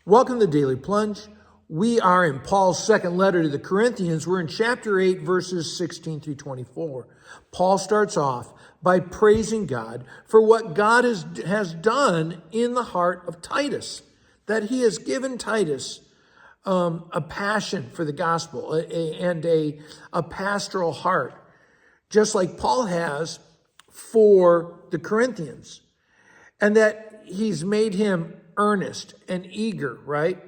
Welcome to the Daily Plunge. We are in Paul's second letter to the Corinthians. We're in chapter 8, verses 16 through 24. Paul starts off by praising God for what God has done in the heart of Titus, that he has given Titus a passion for the gospel and a pastoral heart, just like Paul has for the Corinthians, and that he's made him earnest and eager, right,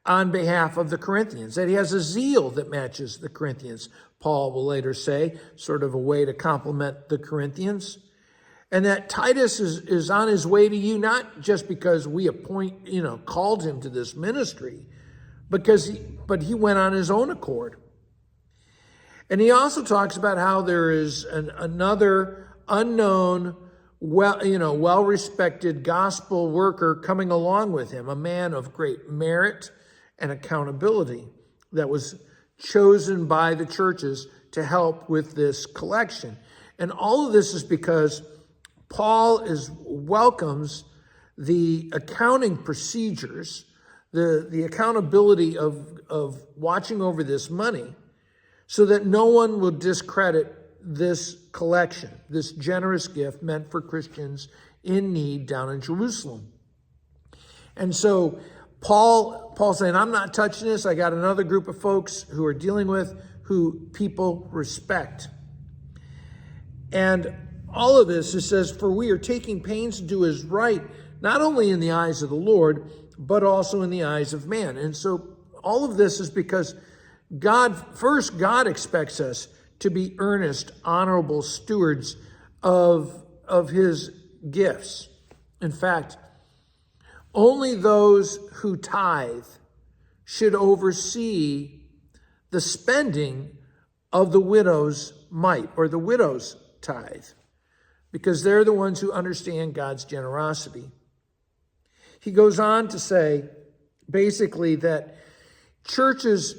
on behalf of the Corinthians, that he has a zeal that matches the Corinthians. Paul will later say, sort of a way to compliment the Corinthians, and that Titus is on his way to you, not just because we called him to this ministry, but he went on his own accord. And he also talks about how there is another unknown, well-respected gospel worker coming along with him, a man of great merit and accountability that was chosen by the churches to help with this collection. And all of this is because Paul welcomes the accounting procedures, the accountability of watching over this money, so that no one will discredit this collection, this generous gift meant for Christians in need down in Jerusalem. And so Paul's saying, I'm not touching this. I got another group of folks who are dealing with who people respect. And all of this, it says, for we are taking pains to do as right, not only in the eyes of the Lord, but also in the eyes of man. And so all of this is because God expects us to be earnest, honorable stewards of his gifts. In fact, only those who tithe should oversee the spending of the widow's mite, or the widow's tithe, because they're the ones who understand God's generosity. He goes on to say, basically, that churches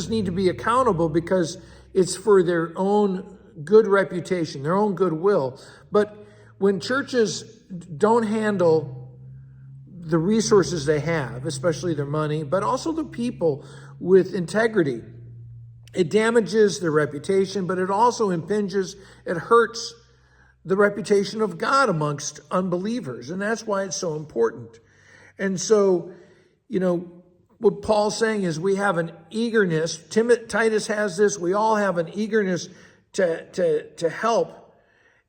need to be accountable because it's for their own good reputation, their own goodwill. But when churches don't handle the resources they have, especially their money, but also the people with integrity, it damages their reputation, but it also impinges, it hurts the reputation of God amongst unbelievers. And that's why it's so important. And so, what Paul's saying is we have an eagerness. Titus has this. We all have an eagerness to help,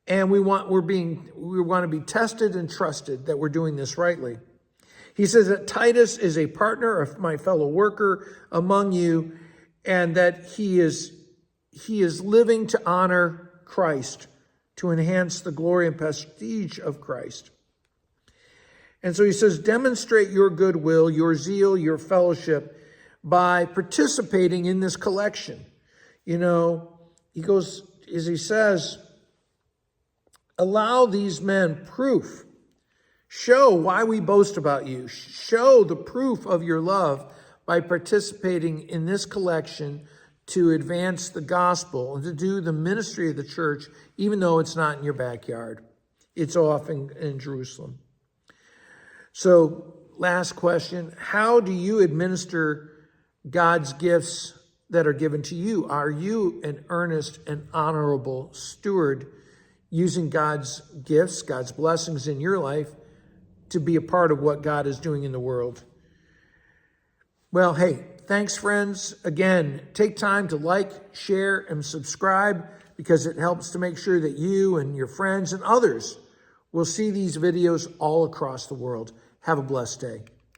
and we want to be tested and trusted that we're doing this rightly. He says that Titus is a partner of my fellow worker among you, and that he is living to honor Christ, to enhance the glory and prestige of Christ. And so he says, demonstrate your goodwill, your zeal, your fellowship by participating in this collection. He goes, as he says, allow these men proof. Show why we boast about you. Show the proof of your love by participating in this collection to advance the gospel and to do the ministry of the church, even though it's not in your backyard. It's off in Jerusalem. So, last question, how do you administer God's gifts that are given to you? Are you an earnest and honorable steward using God's gifts, God's blessings in your life to be a part of what God is doing in the world? Well, hey, thanks, friends. Again, take time to like, share, and subscribe because it helps to make sure that you and your friends and others will see these videos all across the world. Have a blessed day.